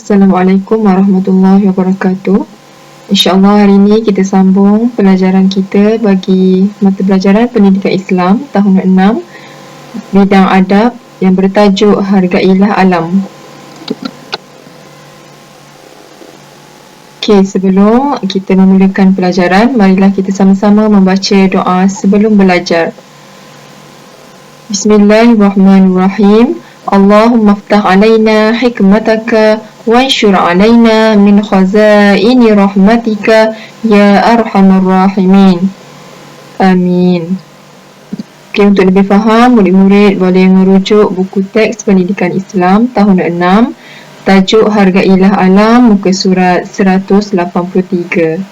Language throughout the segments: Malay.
Assalamualaikum warahmatullahi wabarakatuh. InsyaAllah hari ini kita sambung pelajaran kita bagi mata pelajaran Pendidikan Islam tahun 6 bidang adab yang bertajuk Hargailah Alam. Okey, sebelum kita memulakan pelajaran, marilah kita sama-sama membaca doa sebelum belajar. Bismillahirrahmanirrahim. Allahumma aftah alaina hikmataka wanshur alaina min khazaini rahmatika ya arhamar rahimin. Amin. Okey, untuk lebih faham, murid-murid boleh merujuk buku teks Pendidikan Islam tahun 6, tajuk Hargailah Alam, muka surat 183.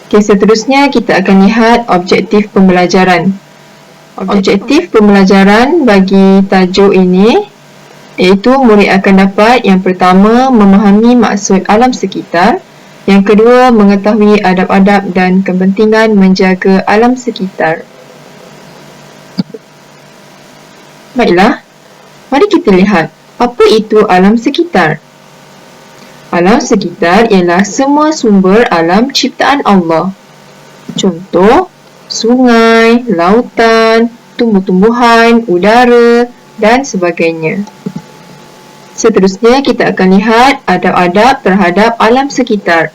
Okey, seterusnya kita akan lihat objektif pembelajaran. Objektif pembelajaran bagi tajuk ini iaitu murid akan dapat yang pertama memahami maksud alam sekitar, yang kedua mengetahui adab-adab dan kepentingan menjaga alam sekitar. Baiklah, mari kita lihat apa itu alam sekitar. Alam sekitar ialah semua sumber alam ciptaan Allah. Contoh, sungai, lautan, tumbuh-tumbuhan, udara dan sebagainya. Seterusnya kita akan lihat adab-adab terhadap alam sekitar.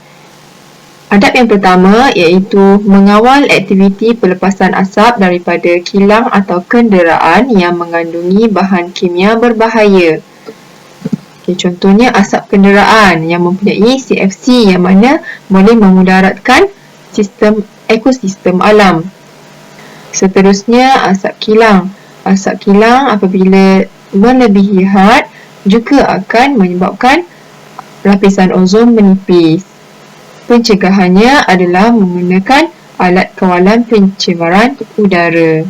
Adab yang pertama iaitu mengawal aktiviti pelepasan asap daripada kilang atau kenderaan yang mengandungi bahan kimia berbahaya. Okay, contohnya asap kenderaan yang mempunyai CFC yang mana boleh memudaratkan ekosistem alam. Seterusnya asap kilang. Asap kilang apabila melebihi had juga akan menyebabkan lapisan ozon menipis. Pencegahannya adalah menggunakan alat kawalan pencemaran udara.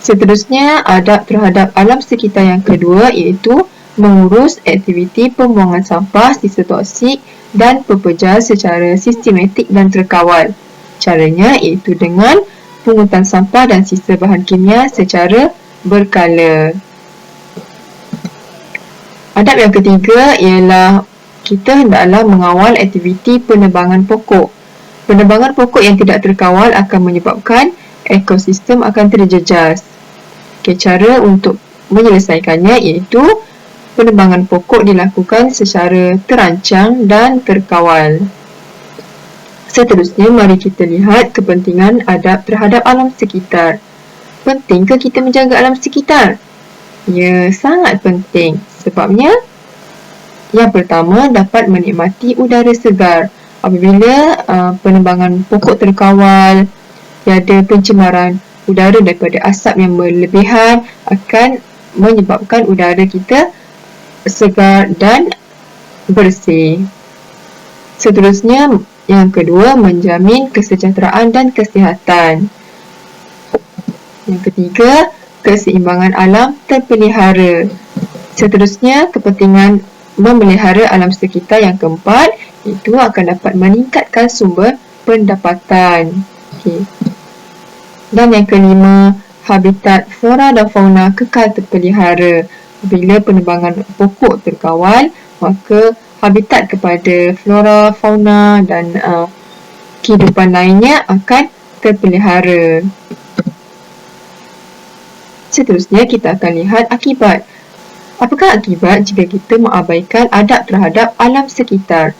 Seterusnya, adab terhadap alam sekitar yang kedua iaitu mengurus aktiviti pembuangan sampah sisa toksik dan pepejal secara sistematik dan terkawal. Caranya iaitu dengan pungutan sampah dan sisa bahan kimia secara berkala. Adab yang ketiga ialah kita hendaklah mengawal aktiviti penebangan pokok. Penebangan pokok yang tidak terkawal akan menyebabkan ekosistem akan terjejas. Okay, cara untuk menyelesaikannya iaitu penebangan pokok dilakukan secara terancang dan terkawal. Seterusnya, mari kita lihat kepentingan adab terhadap alam sekitar. Pentingkah kita menjaga alam sekitar? Ya, sangat penting. Sebabnya, yang pertama dapat menikmati udara segar. Apabila penebangan pokok terkawal, tiada pencemaran udara daripada asap yang berlebihan akan menyebabkan udara kita segar dan bersih. Seterusnya, yang kedua, menjamin kesejahteraan dan kesihatan. Yang ketiga, keseimbangan alam terpelihara. Seterusnya, kepentingan memelihara alam sekitar yang keempat itu akan dapat meningkatkan sumber pendapatan. Okay. Dan yang kelima, habitat flora dan fauna kekal terpelihara. Bila penebangan pokok terkawal, maka habitat kepada flora, fauna dan kehidupan lainnya akan terpelihara. Seterusnya, kita akan lihat akibat. Apakah akibat jika kita mengabaikan adab terhadap alam sekitar?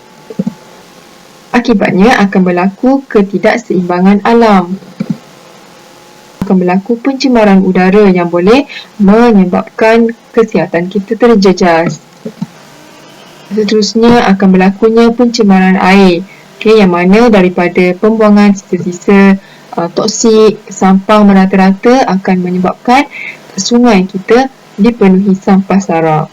Akibatnya akan berlaku ketidakseimbangan alam. Akan berlaku pencemaran udara yang boleh menyebabkan kesihatan kita terjejas. Seterusnya akan berlakunya pencemaran air, yang mana daripada pembuangan sisa-sisa toksik, sampah merata-rata akan menyebabkan sungai kita dipenuhi sampah sarap.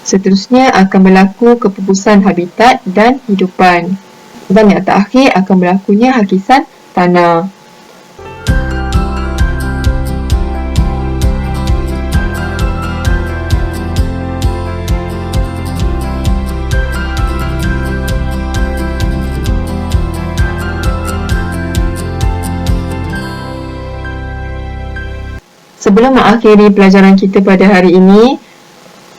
Seterusnya akan berlaku kepupusan habitat dan hidupan. Dan yang terakhir akan berlakunya hakisan tanah. Sebelum mengakhiri pelajaran kita pada hari ini,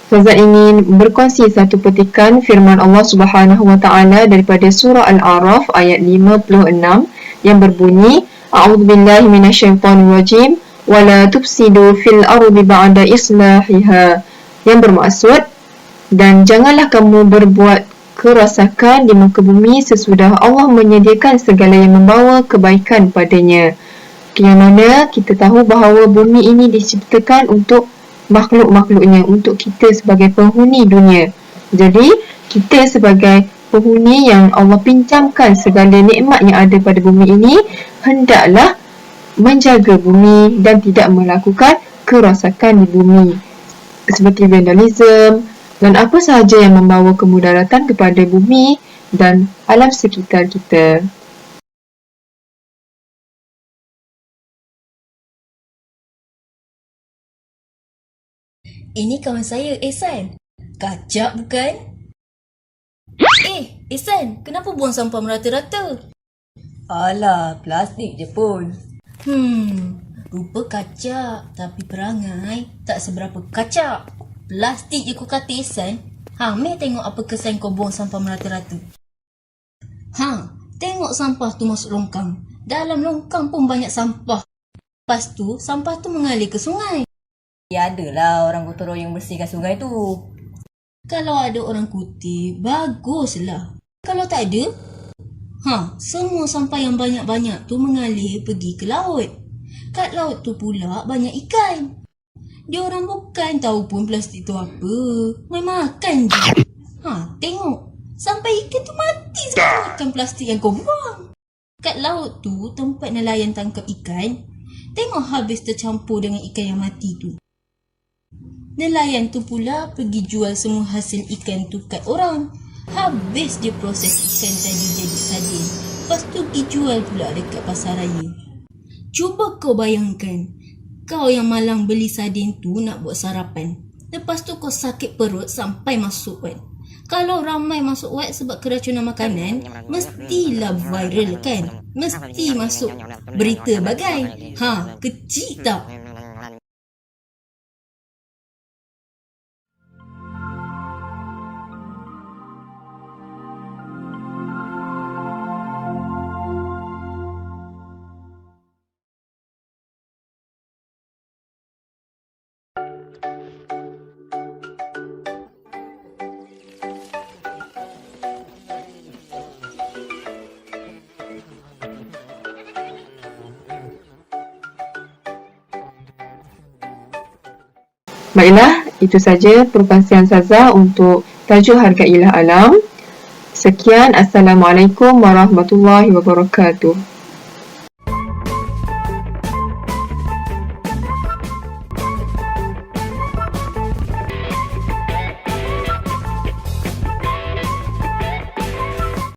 Ustazah ingin berkongsi satu petikan firman Allah Subhanahu Wa Taala daripada surah Al-A'raf ayat 56 yang berbunyi, A'udzubillahi minasyaitonirrajim wa la tufsidu fil ardi ba'da islahiha, yang bermaksud, dan janganlah kamu berbuat kerosakan di muka bumi sesudah Allah menyediakan segala yang membawa kebaikan padanya. Yang mana kita tahu bahawa bumi ini diciptakan untuk makhluk-makhluknya, untuk kita sebagai penghuni dunia. Jadi, kita sebagai penghuni yang Allah pinjamkan segala nikmat yang ada pada bumi ini, hendaklah menjaga bumi dan tidak melakukan kerosakan di bumi. Seperti vandalism dan apa sahaja yang membawa kemudaratan kepada bumi dan alam sekitar kita. Ini kawan saya, Ehsan. Kacak bukan? Ehsan, kenapa buang sampah merata-rata? Alah, plastik je pun. Rupa kacak, tapi perangai tak seberapa kacak. Plastik je kau kata, Ehsan. Meh tengok apa kesan kau buang sampah merata-rata. Tengok sampah tu masuk longkang. Dalam longkang pun banyak sampah. Lepas tu, sampah tu mengalir ke sungai. Ya adalah orang gotong royong bersihkan sungai tu. Kalau ada orang kutip, baguslah. Kalau tak ada, semua sampah yang banyak-banyak tu mengalir pergi ke laut. Kat laut tu pula banyak ikan. Diorang bukan tahu pun plastik tu apa. Main makan je. Tengok. Sampai ikan tu mati sebab makan plastik yang kau buang. Kat laut tu tempat nelayan tangkap ikan. Tengok habis tercampur dengan ikan yang mati tu. Nelayan tu pula pergi jual semua hasil ikan tu kat orang. Habis dia proses ikan tadi jadi sardin. Lepas tu pergi jual pula dekat pasar raya. Cuba kau bayangkan, kau yang malang beli sardin tu nak buat sarapan. Lepas tu kau sakit perut sampai masuk wad. Kalau ramai masuk wad sebab keracunan makanan, mestilah viral kan? Mesti masuk berita bagai. Kecil tak? Baiklah, itu saja perkongsian Ustazah untuk tajuk Hargailah Alam. Sekian, Assalamualaikum warahmatullahi wabarakatuh.